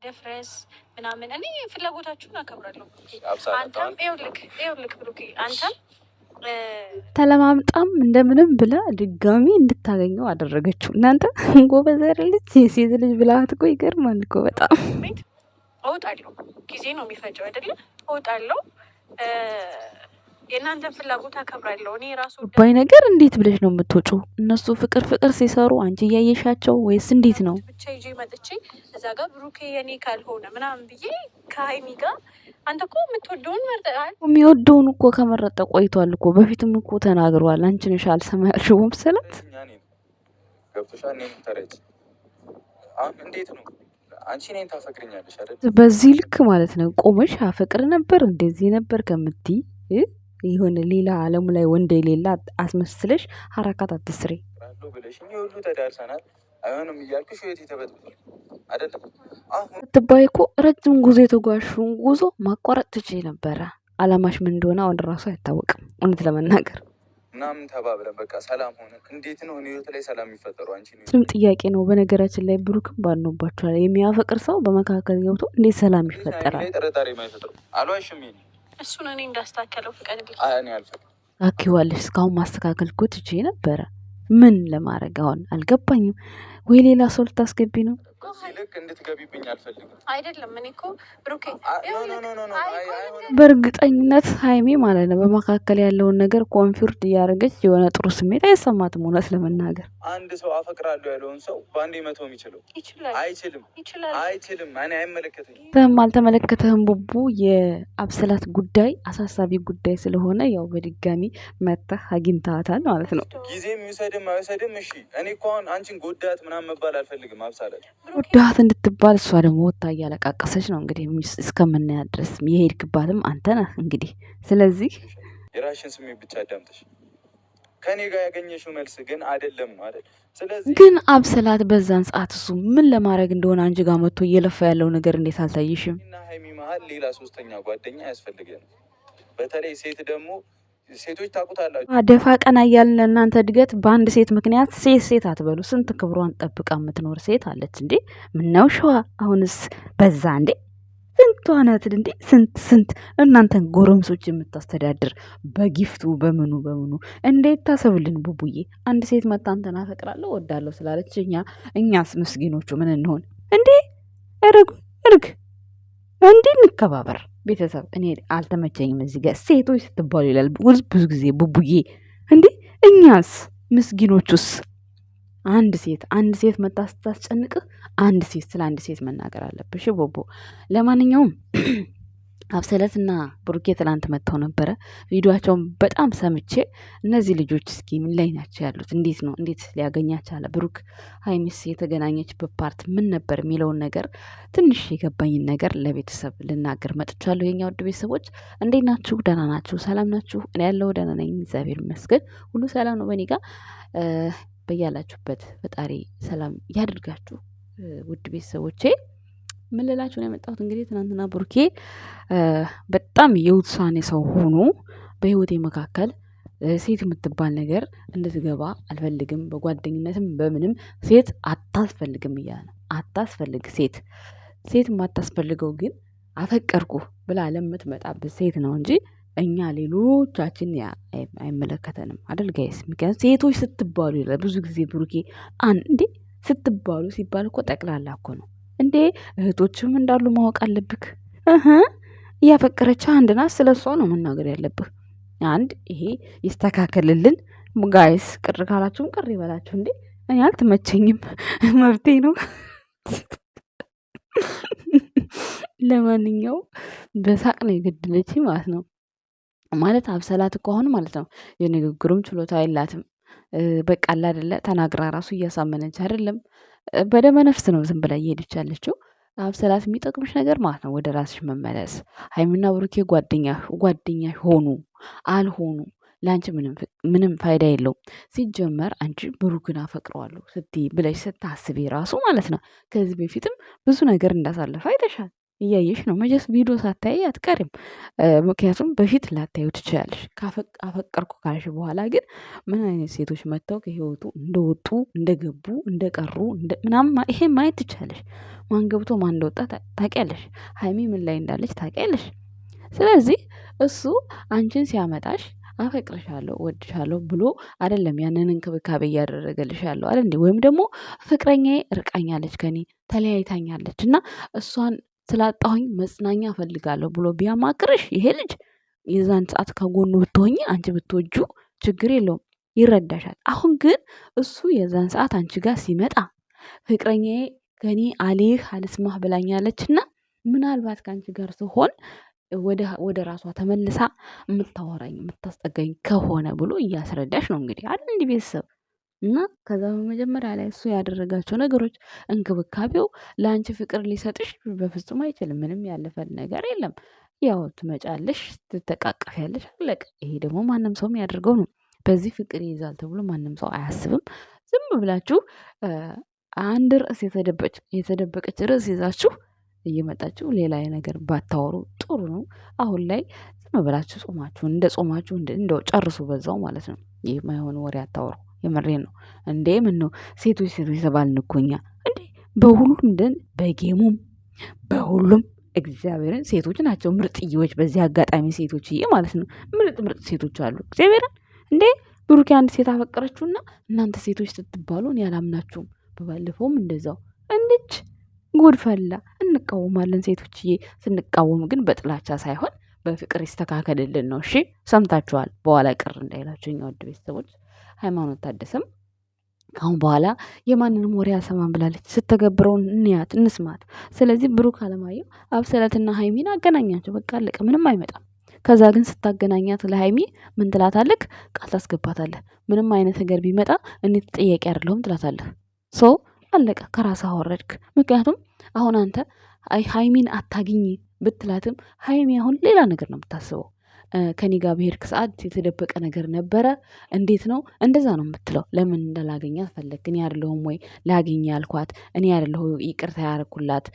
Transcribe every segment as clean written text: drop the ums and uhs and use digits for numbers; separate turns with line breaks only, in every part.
ድፍረስ ምናምን እኔ ፍላጎታችሁን አከብራለሁ። አንተም ይኸውልህ ብሩኬ አንተም ተለማምጣም እንደምንም ብላ ድጋሚ እንድታገኘው አደረገችው። እናንተ ጎበዝ አይደለች የሴት ልጅ ብልሃት እኮ ይገርማል እኮ በጣም። እወጣለሁ ጊዜ ነው የሚፈጀው አይደለ? እወጣለሁ የእናንተን ፍላጎት አከብራለሁ። እኔ ራሱ ባይ ነገር እንዴት ብለሽ ነው የምትወጪው? እነሱ ፍቅር ሲሰሩ አንቺ እያየሻቸው ወይስ እንዴት ነው? ብቻ ይዤ መጥቼ እዛ ጋር ብሩኬ የኔ ካልሆነ ምናምን ብዬ ከሀይሚ ጋር አንተ እኮ የምትወደውን መርጠሃል። የሚወደውን እኮ ከመረጠ ቆይቷል እኮ በፊትም እኮ ተናግሯል። አንቺ ነሽ አልሰማ ያልሽው መሰላት።
ገብቶሻል? እኔን ተረጅ አሁን እንዴት ነው አንቺ እኔን ታፈቅሪኛለሽ አይደል?
በዚህ ልክ ማለት ነው ቆመሽ አፈቅር ነበር እንደዚህ ነበር ከምትይ የሆነ ሌላ ዓለሙ ላይ ወንድ የሌላ አስመስለሽ ሀረካት አትስሪ
ብለሽ ሁሉ ተዳርሰናል። አይሆንም እያልኩሽ ህይወት የተበጥቷል አይደለም። አሁን
ትባይ እኮ ረጅም ጉዞ የተጓዝሽውን ጉዞ ማቋረጥ ትችይ ነበረ። አላማሽ ምን እንደሆነ አሁን ራሱ አይታወቅም እውነት ለመናገር
ምናምን ተባብለን በቃ ሰላም ሆነ። እንዴት ነው ህይወት ላይ ሰላም የሚፈጠሩ? አንቺ
ስም ጥያቄ ነው። በነገራችን ላይ ብሩክም ባልኖባቸዋል የሚያፈቅር ሰው በመካከል ገብቶ እንዴት ሰላም ይፈጠራል?
ጥርጣሬ ማይፈጥሩ አልዋሽም።
እሱን እኔ እንዳስተካከለው ፍቀድልኝ።
እኔ አልፈቅድም።
አኪዋለሽ እስካሁን ማስተካከል እኮ ትችይ ነበረ። ምን ለማድረግ አሁን አልገባኝም። ወይ ሌላ ሰው ልታስገቢ ነው?
ልክ እንድትገቢብኝ አልፈልግም።
አይደለም እኔ እኮ ብሩኬ በእርግጠኝነት ሀይሜ ማለት ነው በመካከል ያለውን ነገር ኮንፊርድ እያደረገች የሆነ ጥሩ ስሜት አይሰማትም። እውነት ለመናገር
አንድ ሰው አፈቅራለሁ ያለውን ሰው በአንዴ መተው የሚችለው አይችልም። እኔ አይመለከተኝም።
አልተመለከተህም ቡቡ። የአብስላት ጉዳይ አሳሳቢ ጉዳይ ስለሆነ ያው በድጋሚ መተህ አግኝተሃታል ማለት ነው።
ጊዜ የሚውሰድም አይወሰድም። እሺ እኔ እኮ አሁን አንቺን ጎዳት ምናምን መባል አልፈልግም። አብሳላት
ጎዳት እንድትባል እሷ ደግሞ ወታ እያለቃቀሰች ነው እንግዲህ እስከምናያት ድረስ የሄድክባትም አንተ ነህ እንግዲህ። ስለዚህ
የራሽን ስሜት ብቻ አዳምጠሽ ከኔ ጋር ያገኘሽው መልስ ግን አይደለም አይደል? ስለዚህ
ግን አብስላት በዛን ሰዓት እሱ ምን ለማድረግ እንደሆነ አንቺ ጋር መጥቶ እየለፋ ያለው ነገር እንዴት አልታይሽም?
እና ሀይሚ መሀል ሌላ ሶስተኛ ጓደኛ ያስፈልገን። በተለይ ሴት ደግሞ ሴቶች ታውቁታላችሁ፣
ደፋ ቀና እያልን እናንተ እድገት በአንድ ሴት ምክንያት ሴት አትበሉ። ስንት ክብሯን ጠብቃ የምትኖር ሴት አለች እንዴ! ምነው ሸዋ አሁንስ በዛ እንዴ! ስንቷ ናት እንዴ! ስንት እናንተን ጎረምሶች የምታስተዳድር በጊፍቱ በምኑ እንዴት ታሰብልን? ቡቡዬ አንድ ሴት መጣ አንተን አፈቅራለሁ ወዳለሁ ስላለች እኛስ ምስኪኖቹ ምን እንሆን እንዴ? እርግ እንዴ እንከባበር። ቤተሰብ እኔ አልተመቸኝም እዚህ ጋር ሴቶች ስትባሉ ይላል ብዙ ጊዜ ቡቡዬ። እንዴ እኛስ ምስኪኖቹስ? አንድ ሴት መጣ ስታስጨንቅህ ስለ አንድ ሴት መናገር አለብሽ ቦቦ። ለማንኛውም አብሰለትና ብሩኬ ትላንት መጥተው ነበረ። ቪዲዮቸውን በጣም ሰምቼ እነዚህ ልጆች እስኪ ምን ላይ ናቸው ያሉት? እንዴት ሊያገኛቸው አለ? ብሩክ ሀይሚስ የተገናኘችበት ፓርት ምን ነበር የሚለውን ነገር ትንሽ የገባኝን ነገር ለቤተሰብ ልናገር መጥቻለሁ። የኛ ውድ ቤተሰቦች እንዴት ናችሁ? ደህና ናችሁ? ሰላም ናችሁ? እኔ ያለው ደህና ነኝ፣ እግዚአብሔር ይመስገን፣ ሁሉ ሰላም ነው በእኔ ጋር። በያላችሁበት ፈጣሪ ሰላም ያድርጋችሁ ውድ ቤተሰቦቼ። ምን ልላችሁ ነው የመጣሁት? እንግዲህ ትናንትና ብሩኬ በጣም የውሳኔ ሰው ሆኖ በህይወቴ መካከል ሴት የምትባል ነገር እንድትገባ አልፈልግም፣ በጓደኝነትም በምንም ሴት አታስፈልግም እያለ ነው። አታስፈልግ ሴት የማታስፈልገው ግን አፈቀርኩ ብላ ለምትመጣበት ሴት ነው እንጂ እኛ ሌሎቻችን አይመለከተንም አይደል ጋይስ? ምክንያቱም ሴቶች ስትባሉ ይላል ብዙ ጊዜ ብሩኬ እንዴ ስትባሉ ሲባል እኮ ጠቅላላ እኮ ነው እንዴ። እህቶችም እንዳሉ ማወቅ አለብክ። እያፈቀረች አንድ ናት፣ ስለ እሷ ነው መናገር ያለብህ። አንድ ይሄ ይስተካከልልን ጋይስ። ቅር ካላችሁም ቅር ይበላችሁ። እንዴ እኔ አልተመቸኝም፣ መብቴ ነው። ለማንኛውም በሳቅ ነው የገደለች ማለት ነው። ማለት አብሰላት እኮ አሁን ማለት ነው የንግግሩም ችሎታ የላትም። በቃ አለ አይደለ ተናግራ ራሱ እያሳመነች አይደለም። በደመ ነፍስ ነው ዝም ብላ እየሄደች ያለችው። አብሰላት የሚጠቅምሽ ነገር ማለት ነው ወደ ራስሽ መመለስ። ሀይሚና ብሩኬ ጓደኛ ሆኑ አልሆኑ ለአንቺ ምንም ፋይዳ የለውም። ሲጀመር አንቺ ብሩክን አፈቅረዋለሁ ስትይ ብለሽ ስታስቢ ራሱ ማለት ነው ከዚህ በፊትም ብዙ ነገር እንዳሳለፈ አይተሻል እያየሽ ነው መቼስ ቪዲዮ ሳታይ አትቀሪም። ምክንያቱም በፊት ላታዩ ትችላለሽ። አፈቀርኩ ካልሽ በኋላ ግን ምን አይነት ሴቶች መጥተው ከህይወቱ እንደወጡ እንደገቡ እንደቀሩ ምናምን ይሄ ማየት ትችላለሽ። ማን ገብቶ ማን እንደወጣ ታውቂያለሽ። ሀይሚ ምን ላይ እንዳለች ታውቂያለሽ። ስለዚህ እሱ አንቺን ሲያመጣሽ አፈቅርሻለሁ ወድሻለሁ ብሎ አይደለም ያንን እንክብካቤ እያደረገልሽ ያለው አይደል እንዴ? ወይም ደግሞ ፍቅረኛዬ ርቃኛለች ከኔ ተለያይታኛለች እና እሷን ስላጣሁኝ መጽናኛ እፈልጋለሁ ብሎ ቢያማክርሽ ይሄ ልጅ የዛን ሰዓት ከጎኑ ብትሆኚ አንቺ ብትወጁ ችግር የለውም፣ ይረዳሻል። አሁን ግን እሱ የዛን ሰዓት አንቺ ጋር ሲመጣ ፍቅረኛዬ ከኔ አልይህ አልስማህ ብላኛለችና ምናልባት ከአንቺ ጋር ስሆን ወደ ራሷ ተመልሳ የምታወራኝ የምታስጠጋኝ ከሆነ ብሎ እያስረዳሽ ነው እንግዲህ አይደል እንዲህ ቤተሰብ እና ከዛ በመጀመሪያ ላይ እሱ ያደረጋቸው ነገሮች እንክብካቤው ለአንቺ ፍቅር ሊሰጥሽ በፍጹም አይችልም። ምንም ያለፈል ነገር የለም። ያው ትመጫለሽ፣ ትተቃቀፊያለሽ፣ አለቀ። ይሄ ደግሞ ማንም ሰው የሚያደርገው ነው። በዚህ ፍቅር ይይዛል ተብሎ ማንም ሰው አያስብም። ዝም ብላችሁ አንድ ርዕስ የተደበቀች ርዕስ ይዛችሁ እየመጣችሁ ሌላ ነገር ባታወሩ ጥሩ ነው። አሁን ላይ ዝም ብላችሁ ጾማችሁን እንደ ጾማችሁ እንደው ጨርሱ በዛው ማለት ነው። ይህ ማይሆን ወሬ አታወሩ። የምሬን ነው እንዴ! ምን ነው ሴቶች ተባልን እኮ እኛ እንዴ! በሁሉም በጌሙም በሁሉም እግዚአብሔርን ሴቶች ናቸው ምርጥዬዎች። በዚህ አጋጣሚ ሴቶችዬ ማለት ነው ምርጥ ሴቶች አሉ። እግዚአብሔርን እንዴ! ብሩኬ አንድ ሴት አፈቀረችውና እናንተ ሴቶች ስትባሉ እኔ አላምናችሁም። በባለፈውም እንደዛው እንድች ጉድ ፈላ። እንቃወማለን ሴቶችዬ። ስንቃወም ግን በጥላቻ ሳይሆን በፍቅር ይስተካከልልን ነው። እሺ ሰምታችኋል። በኋላ ቅር እንዳይላችሁ እኛ ውድ ቤተሰቦች። ሃይማኖት ታደሰም ካሁን በኋላ የማንንም ወሬ አልሰማም ብላለች። ስተገብረውን እንያት እንስማት። ስለዚህ ብሩክ አለማየሁ አብሰለትና ሀይሚን አገናኛቸው። በቃ አለቀ። ምንም አይመጣም። ከዛ ግን ስታገናኛት ለሀይሚ ምን ትላታለህ? ቃል ታስገባታለህ። ምንም አይነት ነገር ቢመጣ እኔ ተጠያቂ አይደለሁም ትላታለህ። ሶ አለቀ። ከራስህ አወረድክ። ምክንያቱም አሁን አንተ ሀይሚን አታግኝ ብትላትም ሀይሚ አሁን ሌላ ነገር ነው የምታስበው። ከኔ ጋር በሄድክ ሰዓት የተደበቀ ነገር ነበረ፣ እንዴት ነው እንደዛ ነው የምትለው። ለምን እንዳላገኛት ፈለግ? እኔ አይደለሁም ወይ ላግኝ ያልኳት? እኔ አይደለሁ ይቅርታ ያደረኩላት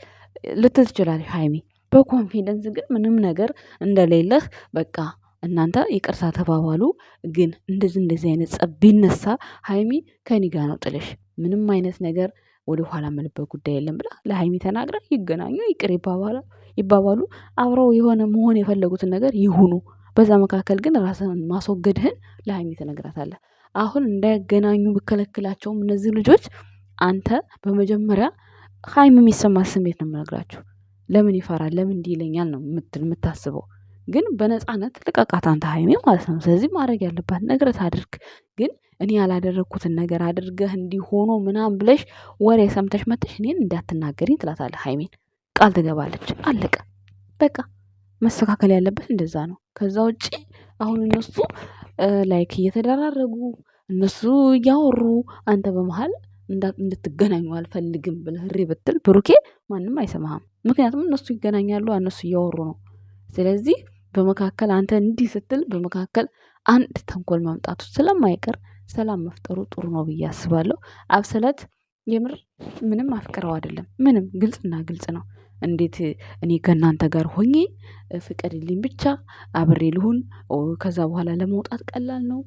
ልትል ትችላለች ሀይሚ። በኮንፊደንስ ግን ምንም ነገር እንደሌለህ በቃ እናንተ ይቅርታ ተባባሉ። ግን እንደዚህ አይነት ጸብ ቢነሳ ሀይሚ ከኔ ጋር ነው ጥልሽ፣ ምንም አይነት ነገር ወደ ኋላ መልበት ጉዳይ የለም ብላ ለሀይሚ ተናግራ ይገናኙ፣ ይቅር ይባባሉ፣ አብረው የሆነ መሆን የፈለጉትን ነገር ይሁኑ። በዛ መካከል ግን ራስን ማስወገድህን ለሀይሚ ትነግራታለህ። አሁን እንዳይገናኙ ብከለክላቸውም እነዚህ ልጆች አንተ በመጀመሪያ ሀይሚ የሚሰማት ስሜት ነው የምነግራችሁ። ለምን ይፈራል? ለምን እንዲህ ይለኛል ነው የምታስበው። ግን በነፃነት ልቀቃት አንተ ሀይሚ ማለት ነው። ስለዚህ ማድረግ ያለባት ነገር ታድርግ። ግን እኔ ያላደረግኩትን ነገር አድርገህ እንዲሆኖ ምናምን ብለሽ ወሬ ሰምተሽ መጥተሽ እኔን እንዳትናገሪኝ ትላታለህ። ሀይሚን ቃል ትገባለች። አለቀ በቃ። መስተካከል ያለበት እንደዛ ነው። ከዛ ውጪ አሁን እነሱ ላይክ እየተደራረጉ እነሱ እያወሩ አንተ በመሀል እንድትገናኙ አልፈልግም ብለህ እሪ ብትል ብሩኬ ማንም አይሰማህም። ምክንያቱም እነሱ ይገናኛሉ፣ እነሱ እያወሩ ነው። ስለዚህ በመካከል አንተ እንዲህ ስትል በመካከል አንድ ተንኮል ማምጣቱ ስለማይቀር ሰላም መፍጠሩ ጥሩ ነው ብዬ አስባለሁ። አብሰለት የምር ምንም አፍቅረው አይደለም። ምንም ግልጽና ግልጽ ነው። እንዴት እኔ ከእናንተ ጋር ሆኜ ፍቀድልኝ ብቻ አብሬ ልሁን፣ ከዛ በኋላ ለመውጣት ቀላል ነው፣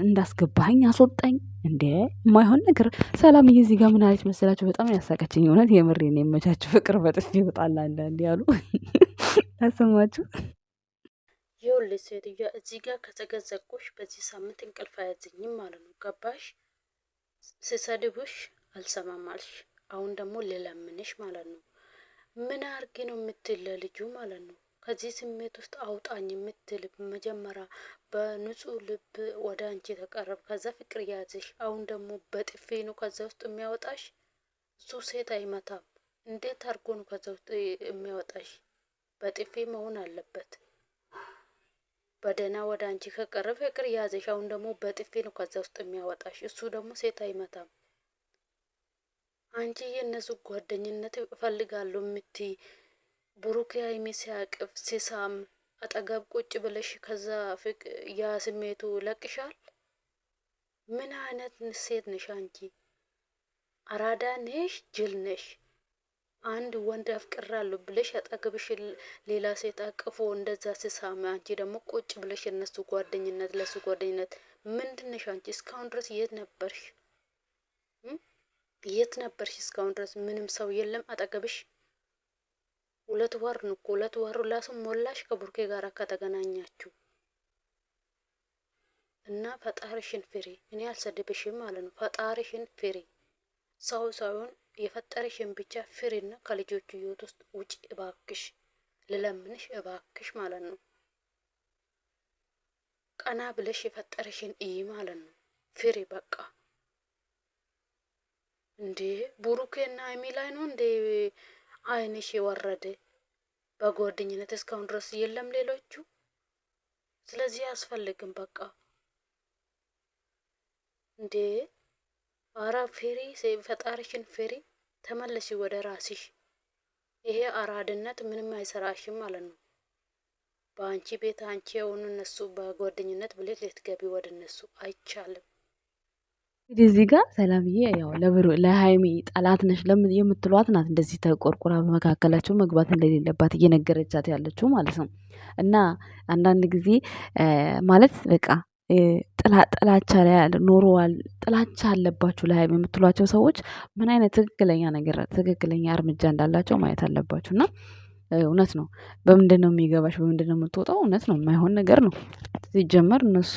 እንዳስገባኸኝ አስወጣኝ። እንዴ የማይሆን ነገር። ሰላምዬ እዚህ ጋር ምን አለች መሰላችሁ? በጣም ያሳቀችኝ እውነት የምሬን የመቻችሁ ፍቅር በጥፊ ይወጣል አንዳንዴ ያሉ አሰማችሁ?
ይኸውልሽ ሴትዮዋ እዚህ ጋር ከተገዘቁሽ በዚህ ሳምንት እንቅልፍ አያዝኝም ማለት ነው። ገባሽ? ስሰድብሽ አልሰማም አልሽ። አሁን ደግሞ ልለምንሽ ማለት ነው። ምን አርጊ ነው የምትል ለልጁ ማለት ነው። ከዚህ ስሜት ውስጥ አውጣኝ የምትል መጀመሪያ በንጹህ ልብ ወደ አንቺ ተቀረብ፣ ከዛ ፍቅር ያዝሽ። አሁን ደግሞ በጥፌ ነው ከዛ ውስጥ የሚያወጣሽ። እሱ ሴት አይመታም። እንዴት አድርጎ ነው ከዛ ውስጥ የሚያወጣሽ? በጥፌ መሆን አለበት። በደህና ወደ አንቺ ከቀረበ ፍቅር ያዘሽ። አሁን ደግሞ በጥፌ ነው ከዛ ውስጥ የሚያወጣሽ። እሱ ደግሞ ሴት አይመታም። አንቺ የእነሱ ጓደኝነት እፈልጋለሁ የምትይ ብሩክ ሀይሚ ሲያቅፍ ሲሳም አጠገብ ቁጭ ብለሽ ከዛ ያ ስሜቱ ለቅሻል። ምን አይነት ሴት ነሽ አንቺ? አራዳ ነሽ? ጅል ነሽ? አንድ ወንድ አፍቅራለሁ ብለሽ አጠገብሽ ሌላ ሴት አቅፎ እንደዛ ሲሳም አንቺ ደግሞ ቁጭ ብለሽ እነሱ ጓደኝነት ለሱ ጓደኝነት ምንድነሽ አንቺ? እስካሁን ድረስ የት ነበርሽ? የት ነበርሽ እስካሁን ድረስ? ምንም ሰው የለም አጠገብሽ? 2 ወር ነው እኮ 2 ወር ላሱ ሞላሽ ከቡርኬ ጋር ከተገናኛችሁ እና ፈጣሪሽን ፍሪ። እኔ አልሰድብሽም ማለት ነው። ፈጣሪሽን ፍሪ። ሰው ሳይሆን የፈጠረሽን ብቻ ፍሪና ከልጆቹ ህይወት ውስጥ ውጪ እባክሽ፣ ልለምንሽ እባክሽ ማለት ነው። ቀና ብለሽ የፈጠረሽን እይ ማለት ነው። ፍሪ በቃ። እንዴ ቡሩኬና ሀይሚ ላይ ነው እንዴ አይንሽ የወረደ? በጓደኝነት እስካሁን ድረስ የለም ሌሎቹ። ስለዚህ አያስፈልግም በቃ። እንዴ አራ ፍሪ፣ ፈጣሪሽን ፍሪ። ተመለሺ ወደ ራስሽ። ይሄ አራድነት ምንም አይሰራሽም ማለት ነው። በአንቺ ቤት አንቺ የሆኑ እነሱ በጓደኝነት ብለሽ ልትገቢ ወደ እነሱ አይቻልም።
እንግዲህ እዚህ ጋር ሰላምዬ ያው ለሀይሚ ጠላት ነሽ የምትሏት ናት እንደዚህ ተቆርቁራ በመካከላቸው መግባት እንደሌለባት እየነገረቻት ያለችው ማለት ነው። እና አንዳንድ ጊዜ ማለት በቃ ጥላቻ ላይ ኖረዋል፣ ጥላቻ አለባችሁ ለሀይሚ የምትሏቸው ሰዎች ምን አይነት ትክክለኛ እርምጃ እንዳላቸው ማየት አለባችሁ። እና እውነት ነው። በምንድን ነው የሚገባሽ? በምንድን ነው የምትወጣው? እውነት ነው፣ የማይሆን ነገር ነው። ሲጀመር እነሱ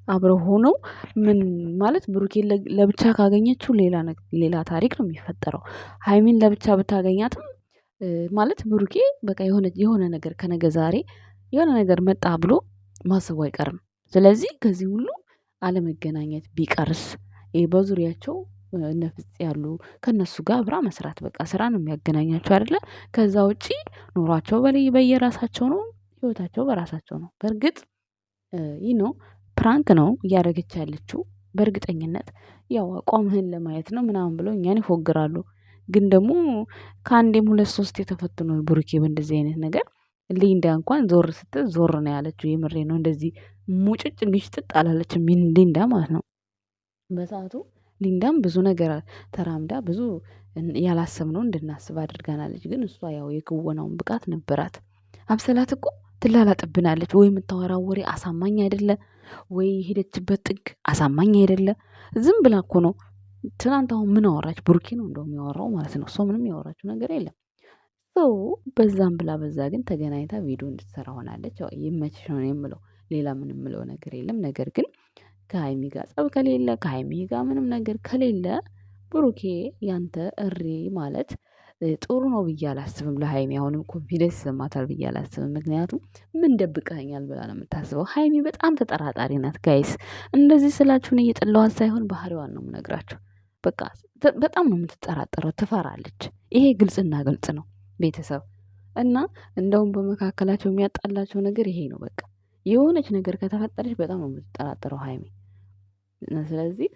አብረው ሆነው ምን ማለት ብሩኬን ለብቻ ካገኘችው ሌላ ታሪክ ነው የሚፈጠረው። ሀይሚን ለብቻ ብታገኛትም ማለት ብሩኬ በቃ የሆነ ነገር ከነገ ዛሬ የሆነ ነገር መጣ ብሎ ማሰቡ አይቀርም። ስለዚህ ከዚህ ሁሉ አለመገናኘት ቢቀርስ በዙሪያቸው እነ ፍፄ ያሉ ከነሱ ጋር አብራ መስራት በቃ ስራ ነው የሚያገናኛቸው አይደለ? ከዛ ውጪ ኑሯቸው በየራሳቸው ነው፣ ህይወታቸው በራሳቸው ነው። በእርግጥ ይህ ነው ፕራንክ ነው እያደረገች ያለችው። በእርግጠኝነት ያው አቋምህን ለማየት ነው ምናምን ብለው እኛን ይፎግራሉ። ግን ደግሞ ከአንዴም 2 3 የተፈተኑ ብሩኬ በእንደዚህ አይነት ነገር ሊንዳ እንኳን ዞር ስትል ዞር ነው ያለችው። የምሬ ነው። እንደዚህ ሙጭጭ ግሽጥጥ አላለችም ሊንዳ ማለት ነው። በሰዓቱ ሊንዳም ብዙ ነገር ተራምዳ ብዙ ያላሰብነው እንድናስብ አድርጋናለች። ግን እሷ ያው የክወናውን ብቃት ነበራት። አብሰላት እኮ ትላላጥብናለች። ወይ የምታወራው ወሬ አሳማኝ አይደለ፣ ወይ የሄደችበት ጥግ አሳማኝ አይደለ። ዝም ብላ እኮ ነው። ትናንት አሁን ምን አወራች? ብሩኬ ነው እንደውም ያወራው ማለት ነው። እሷ ምንም ያወራችው ነገር የለም። ሰው በዛም ብላ በዛ ግን ተገናኝታ ቪዲዮ እንድትሰራ ሆናለች። ያው ይመችሽ ነው የምለው፣ ሌላ ምንም የምለው ነገር የለም። ነገር ግን ከሀይሚ ጋር ጸብ ከሌለ፣ ከሀይሚ ጋር ምንም ነገር ከሌለ ብሩኬ ያንተ እሪ ማለት ጥሩ ነው ብዬ አላስብም። ለሀይሚ አሁንም ኮንፊደንስ ይሰማታል ብዬ አላስብም። ምክንያቱም ምን ደብቀኛል ብላ ነው የምታስበው። ሀይሚ በጣም ተጠራጣሪ ናት ጋይስ። እንደዚህ ስላችሁን እየጠላዋት ሳይሆን ባህሪዋን ነው የምነግራችሁ። በቃ በጣም ነው የምትጠራጠረው፣ ትፈራለች። ይሄ ግልጽና ግልጽ ነው ቤተሰብ። እና እንደውም በመካከላቸው የሚያጣላቸው ነገር ይሄ ነው። በቃ የሆነች ነገር ከተፈጠረች በጣም ነው የምትጠራጠረው ሀይሚ። ስለዚህ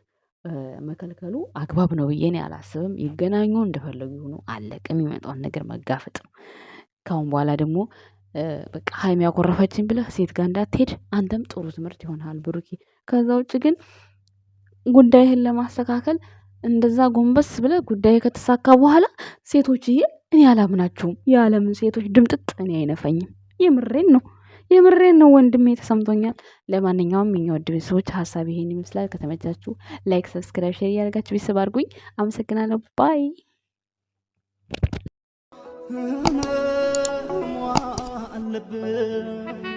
መከልከሉ አግባብ ነው ብዬ እኔ አላስብም። ይገናኙ፣ እንደፈለጉ ይሁኑ፣ አለቀ። የሚመጣውን ነገር መጋፈጥ ነው። ካሁን በኋላ ደግሞ በቃ ሀይሚ ያኮረፈችን ብለህ ሴት ጋር እንዳትሄድ፣ አንተም ጥሩ ትምህርት ይሆናል ብሩኬ። ከዛ ውጭ ግን ጉዳይህን ለማስተካከል እንደዛ ጎንበስ ብለህ ጉዳይ ከተሳካ በኋላ ሴቶችዬ እኔ አላምናችሁም። የዓለምን ሴቶች ድምጥጥ እኔ አይነፈኝም። የምሬን ነው ወንድሜ፣ ተሰምቶኛል። ለማንኛውም የኛ ውድ ቤተሰቦች ሀሳብ ይሄን ይመስላል። ከተመቻችሁ ላይክ፣ ሰብስክራይብ፣ ሼር እያደረጋችሁ ቤተሰብ አድርጉኝ። አመሰግናለሁ። ባይ አለብን